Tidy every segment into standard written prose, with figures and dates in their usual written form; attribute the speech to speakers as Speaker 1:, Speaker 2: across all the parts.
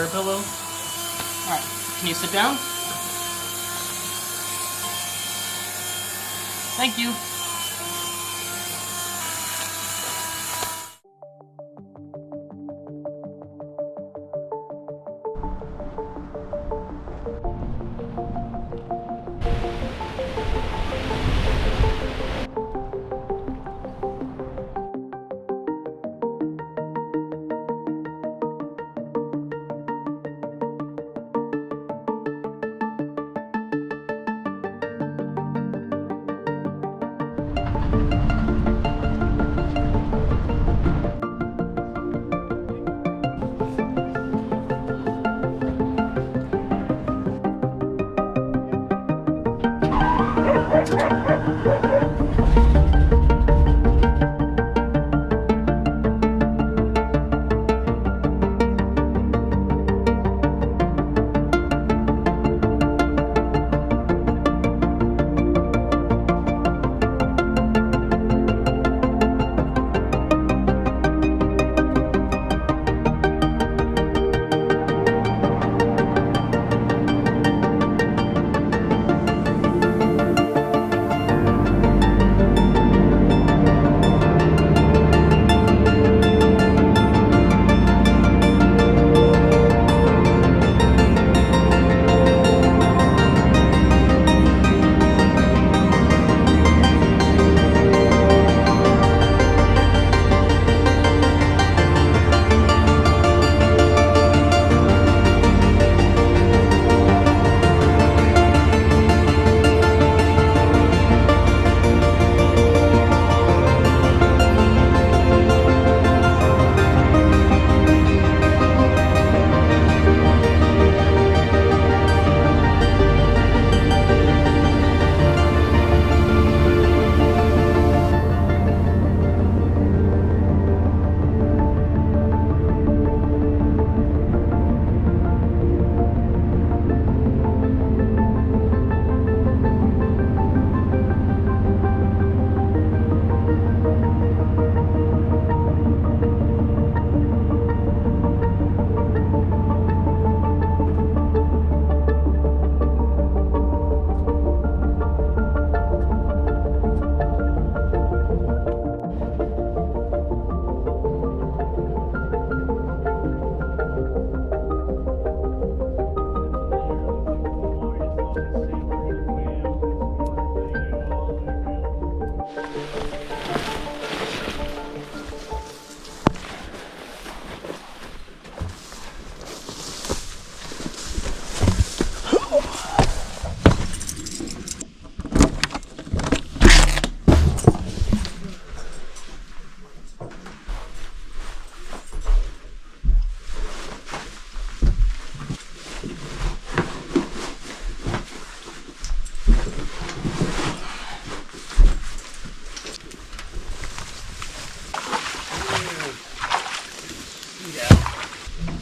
Speaker 1: a pillow? Alright, can you sit down? Thank you.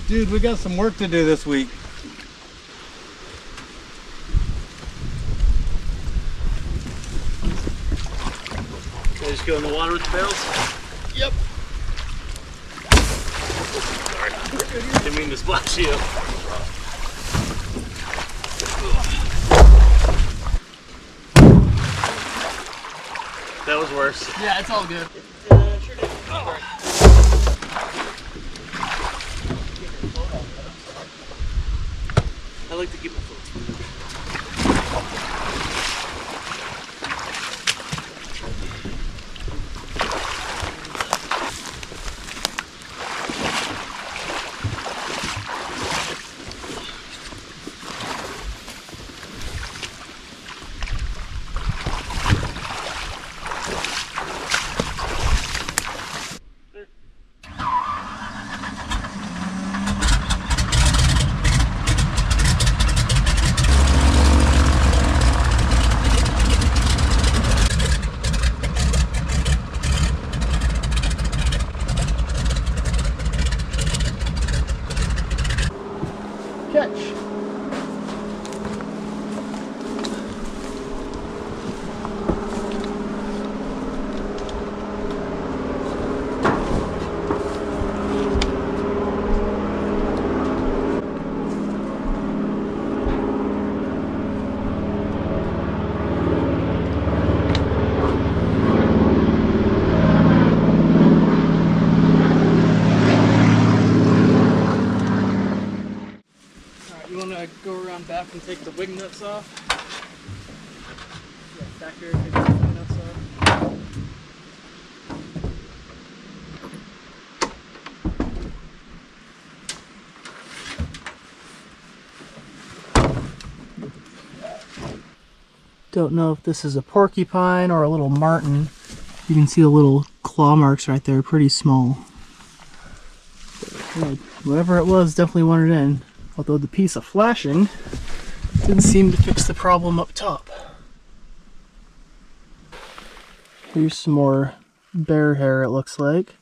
Speaker 2: Dude, we got some work to do this week.
Speaker 3: Can I just go in the water with the barrels?
Speaker 2: Yep.
Speaker 3: Sorry. Didn't mean to splash you. That was worse.
Speaker 1: Yeah, it's all good.
Speaker 3: Sure did. Oh. I like to keep it full.
Speaker 1: and take the wing nuts off. Yeah, back here, take the wing nuts off. Don't know if this is a porcupine or a little martin. You can see the little claw marks right there, pretty small. Yeah, whatever it was definitely wanted in. Although the piece of flashing didn't seem to fix the problem up top. Here's some more bear hair, it looks like.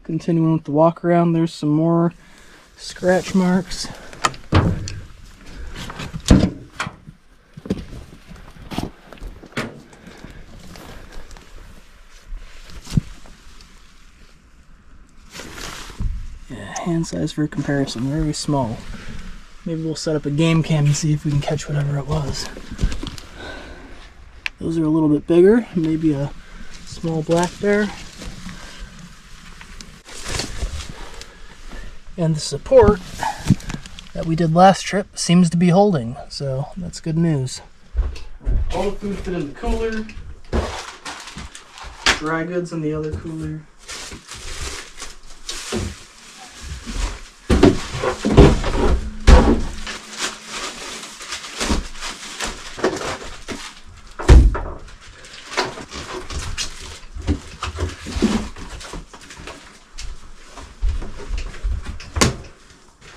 Speaker 1: Continuing with the walk around, there's some more scratch marks. Hand size for comparison, very small. Maybe we'll set up a game cam and see if we can catch whatever it was. Those are a little bit bigger, maybe a small black bear. And the support that we did last trip seems to be holding, so that's good news. All the food fit in the cooler. Dry goods in the other cooler.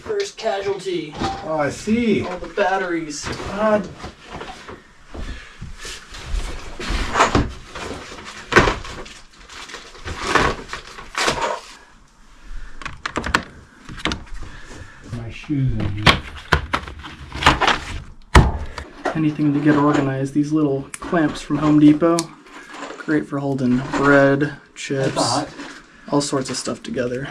Speaker 1: First casualty.
Speaker 2: Oh, I see.
Speaker 1: All the batteries. God.
Speaker 2: My shoes in here.
Speaker 1: Anything to get organized. These little clamps from Home Depot. Great for holding bread, chips, all sorts of stuff together.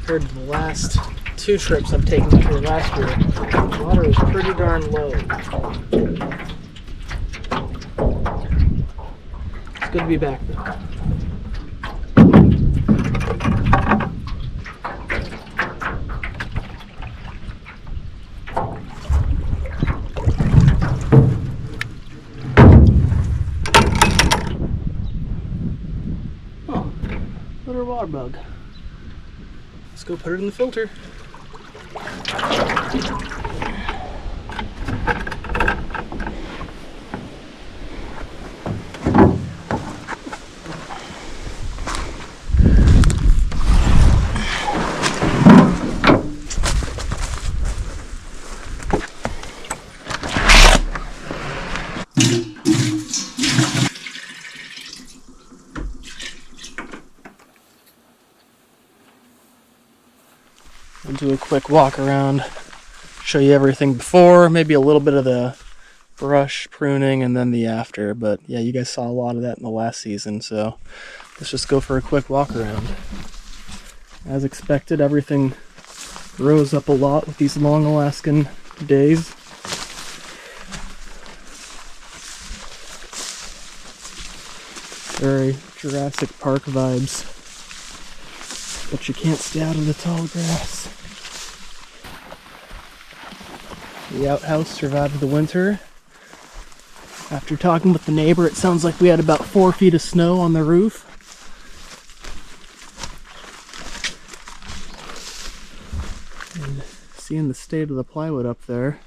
Speaker 1: Compared to the last two trips I've taken up here last year, the water is pretty darn low. It's good to be back though. Oh, little water bug. Let's go put it in the filter. We'll do a quick walk around, show you everything before, maybe a little bit of the brush pruning and then the after. But yeah, you guys saw a lot of that in the last season, so let's just go for a quick walk around. As expected, everything rose up a lot with these long Alaskan days. Very Jurassic Park vibes. But you can't stay out of the tall grass. The outhouse survived the winter. After talking with the neighbor, it sounds like we had about 4 feet of snow on the roof. And seeing the state of the plywood up there,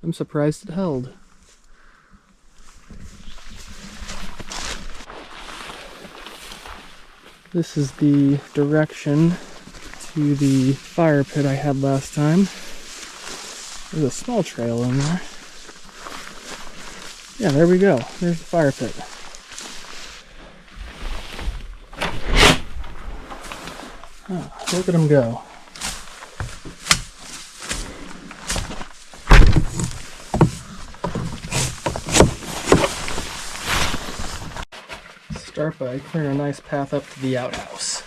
Speaker 1: I'm surprised it held. This is the direction to the fire pit I had last time. There's a small trail in there. Yeah, there we go. There's the fire pit. Oh, look at them go. Start by clearing a nice path up to the outhouse.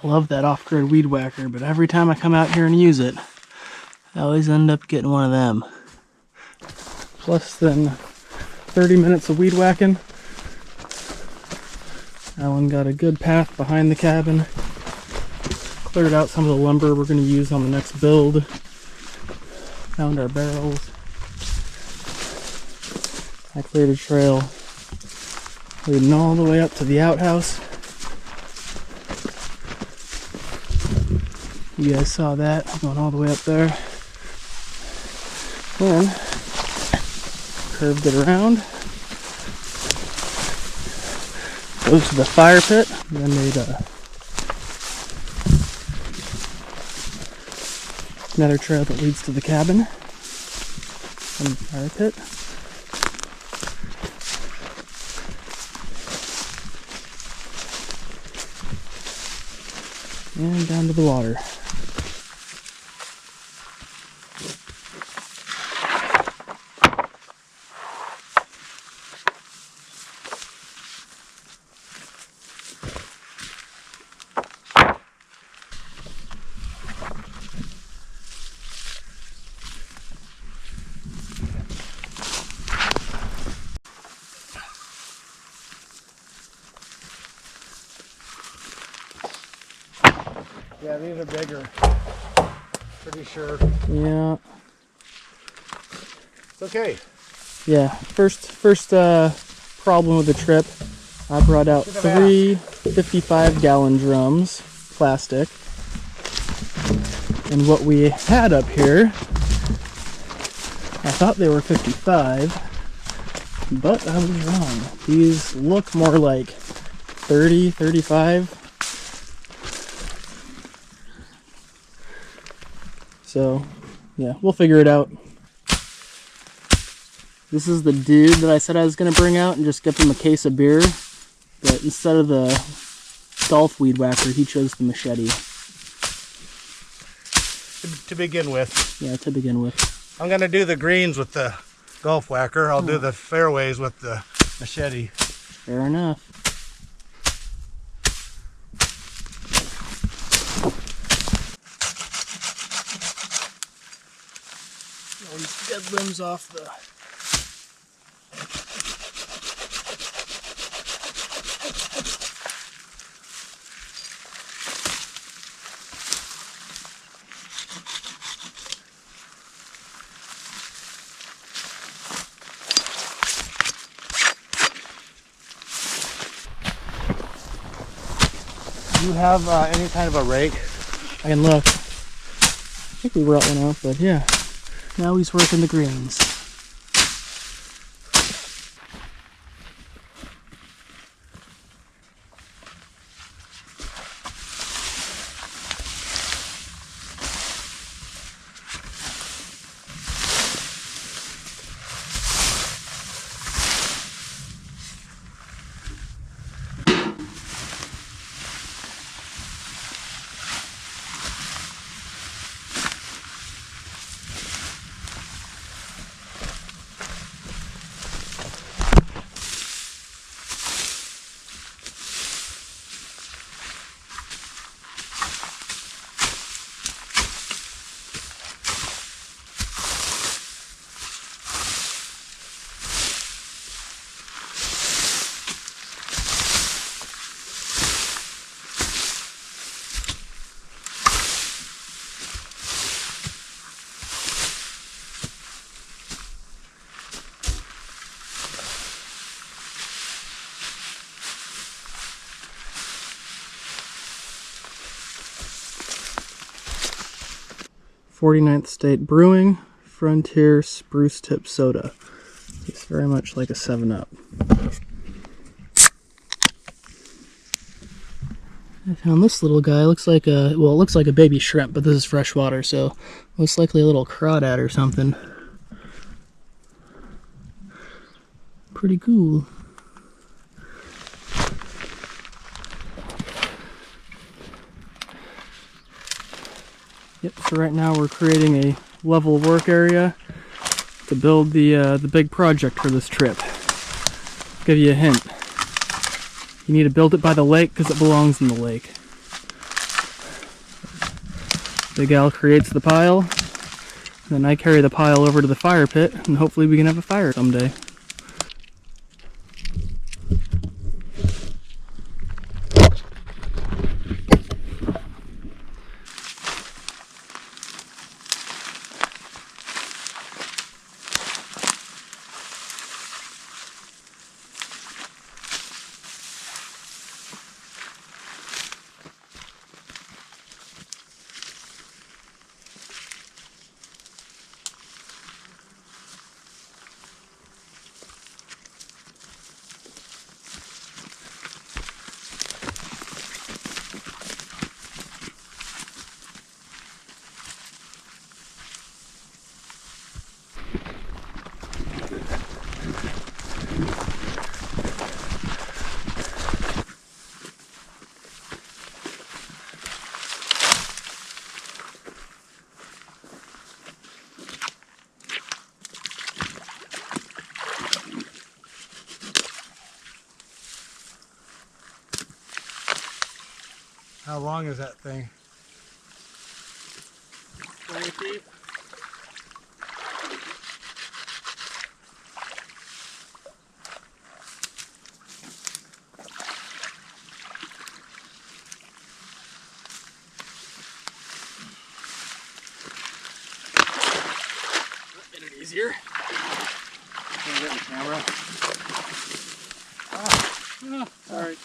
Speaker 1: I love that off-grid weed whacker, but every time I come out here and use it, I always end up getting one of them. Less than 30 minutes of weed whacking. Alan got a good path behind the cabin. Cleared out some of the lumber we're going to use on the next build. Found our barrels. I cleared a trail leading all the way up to the outhouse. You guys saw that, going all the way up there. Then, curved it around. Goes to the fire pit. Then made another trail that leads to the cabin. And the fire pit. And down to the water.
Speaker 2: Yeah, these are bigger. Pretty sure.
Speaker 1: Yeah.
Speaker 2: It's okay.
Speaker 1: Yeah. First problem with the trip, I brought out 3 55-gallon drums, plastic. And what we had up here, I thought they were 55, but I was wrong. These look more like 30, 35. So, yeah, we'll figure it out. This is the dude that I said I was going to bring out and just give him a case of beer. But instead of the golf weed whacker, he chose the machete.
Speaker 2: to begin with.
Speaker 1: Yeah, to begin with.
Speaker 2: I'm gonna do the greens with the golf whacker. I'll do the fairways with the machete.
Speaker 1: Fair enough. All these dead limbs off the...
Speaker 2: Do you have any kind of a rake?
Speaker 1: I can look. I think we brought one out, but yeah. Now he's working the greens. "49th State Brewing Frontier Spruce Tip Soda." It's very much like a 7-Up. I found this little guy. Looks like a, well, it looks like a baby shrimp, but this is freshwater, so most likely a little crawdad or something. Pretty cool. Yep, so right now we're creating a level work area to build the big project for this trip. Give you a hint. You need to build it by the lake because it belongs in the lake. The gal creates the pile, then I carry the pile over to the fire pit, and hopefully we can have a fire someday.
Speaker 2: How long is that thing?
Speaker 1: 20 feet. Made it easier. Can I get the camera? All right.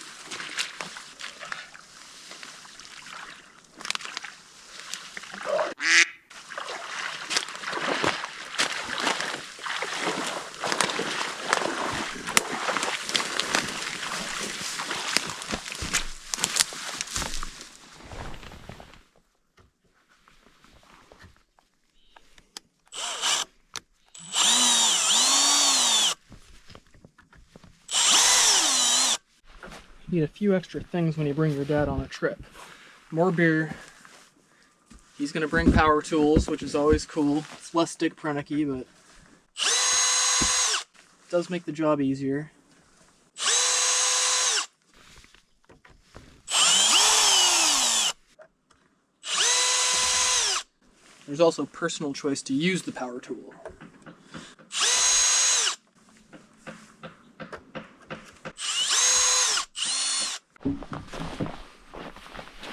Speaker 1: You need a few extra things when you bring your dad on a trip. More beer. He's gonna bring power tools, which is always cool. It's less Dick Prenicky, but it does make the job easier. There's also personal choice to use the power tool.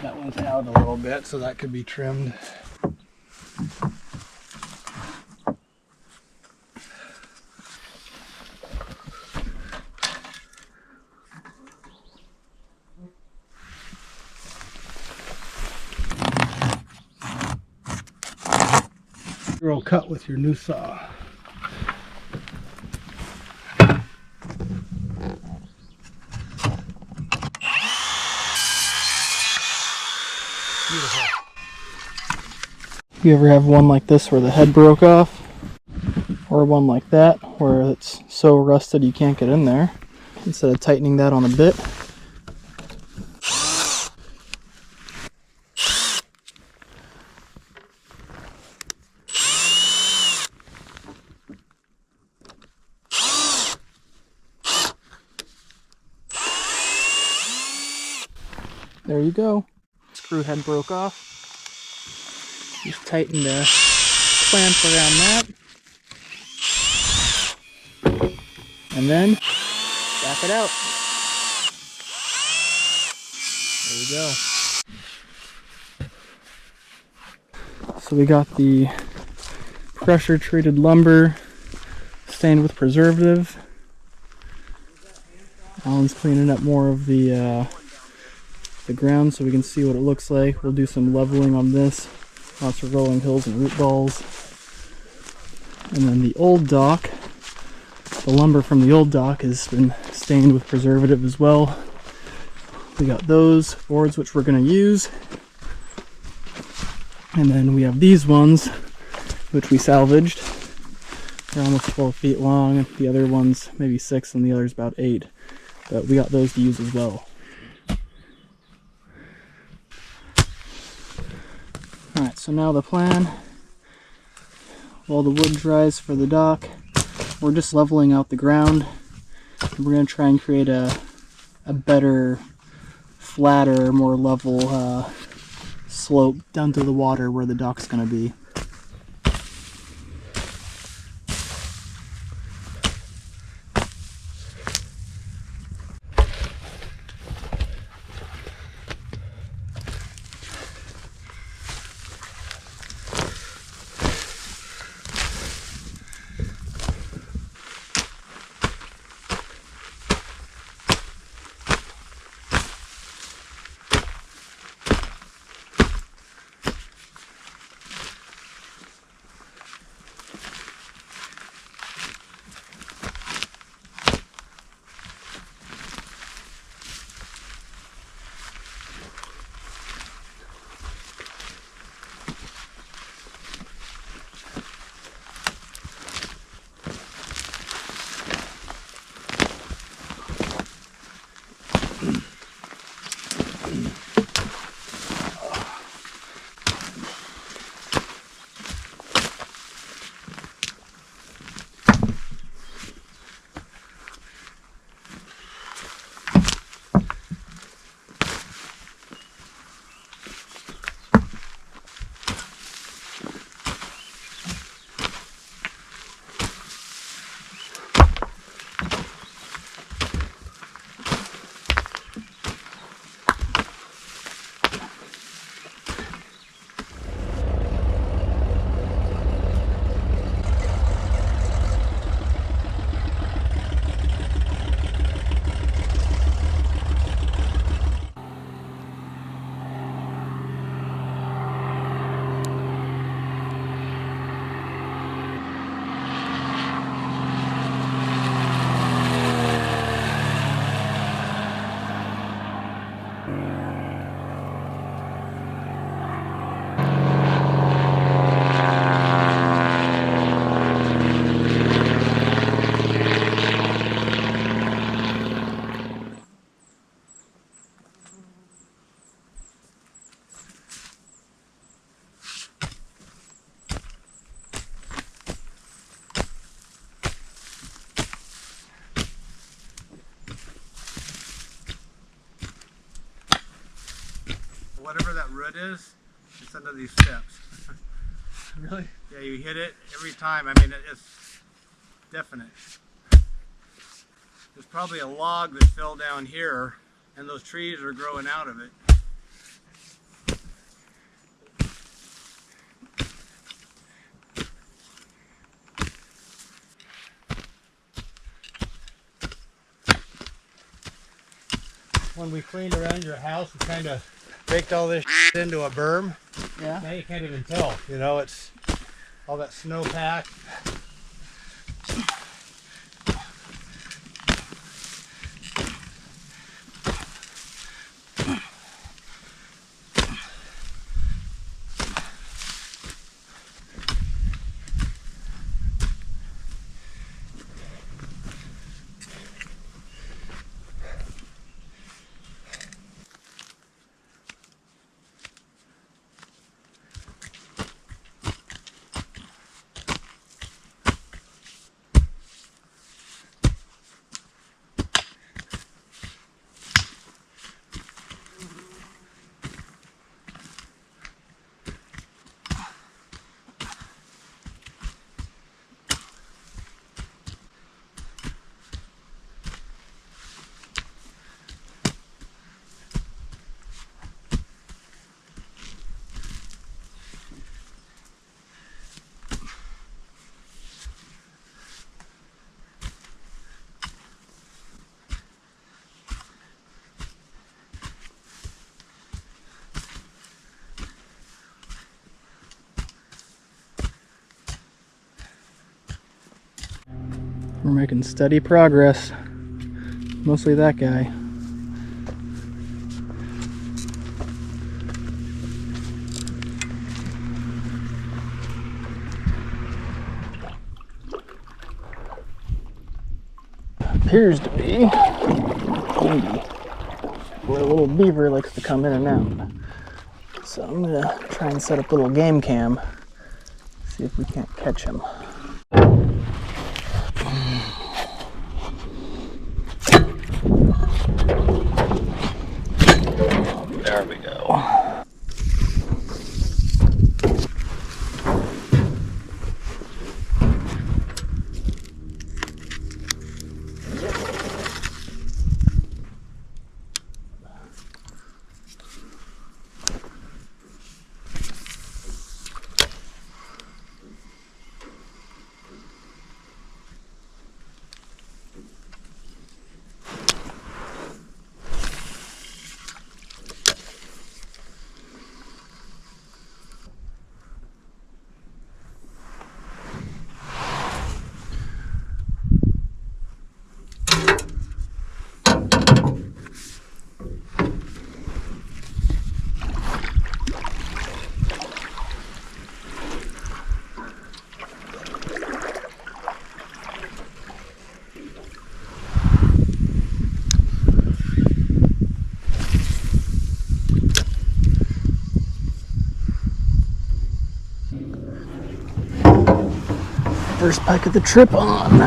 Speaker 2: That one's out a little bit, so that could be trimmed. Zero cut with your new saw. Beautiful.
Speaker 1: You ever have one like this where the head broke off? Or one like that where it's so rusted you can't get in there? Instead of tightening that on a bit, there you go. Screw head broke off. Just tighten the clamp around that. And then back it out. There you go. So we got the pressure treated lumber stained with preservative. Alan's cleaning up more of the ground so we can see what it looks like. We'll do some leveling on this. Lots of rolling hills and root balls. And then the old dock, the lumber from the old dock has been stained with preservative as well. We got those boards which we're going to use. And then we have these ones which we salvaged. They're almost 12 feet long. The other one's maybe 6 and the other's about 8. But we got those to use as well. Alright, so now the plan, while the wood dries for the dock, we're just leveling out the ground. We're going to try and create a better, flatter, more level slope down to the water where the dock's going to be.
Speaker 2: that root is? It's under these steps.
Speaker 1: Really?
Speaker 2: Yeah, you hit it every time. I mean, it's definite. There's probably a log that fell down here, and those trees are growing out of it. When we cleaned around your house, we kind of baked all this into a berm.
Speaker 1: Yeah.
Speaker 2: Now you can't even tell. You know, it's all that snowpack.
Speaker 1: We're making steady progress. Mostly that guy. Appears to be. Maybe. Where a little beaver likes to come in and out. So I'm gonna try and set up a little game cam. See if we can't catch him. There we go. First pike of the trip on.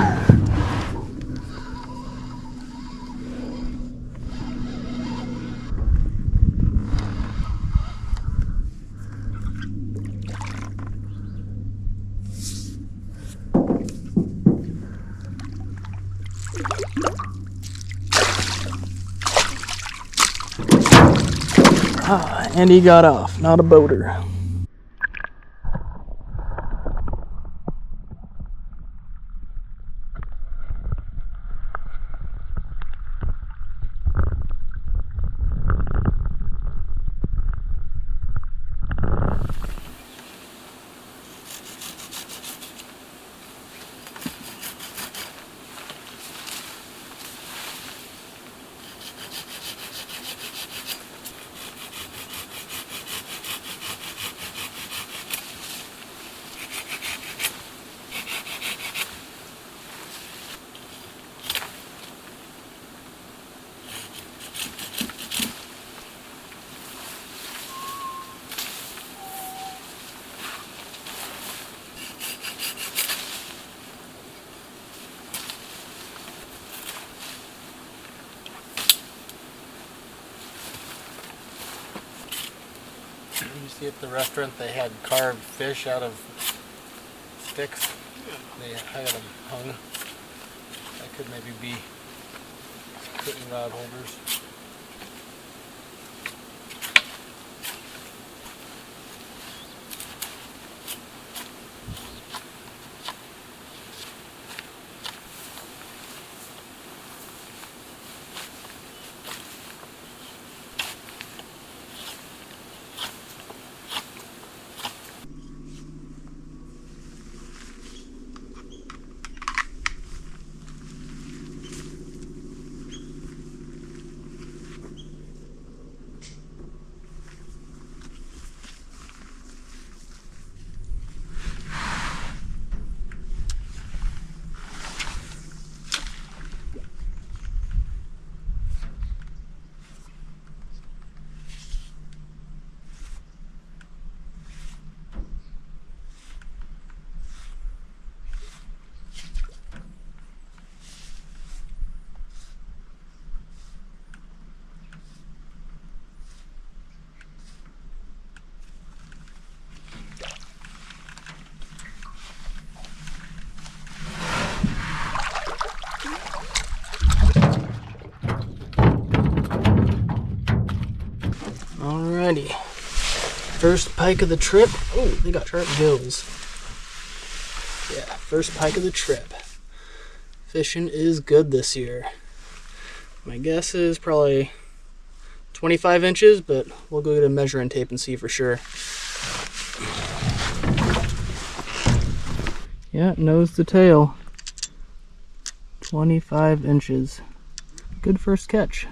Speaker 1: And he got off, not a boater.
Speaker 2: See at the restaurant they had carved fish out of sticks. They had them hung. That could maybe be fishing rod holders.
Speaker 1: Alrighty. First pike of the trip. Oh, they got sharp gills. Yeah, first pike of the trip. Fishing is good this year. My guess is probably 25 inches, but we'll go get a measuring tape and see for sure. Yeah, nose to tail. 25 inches. Good first catch.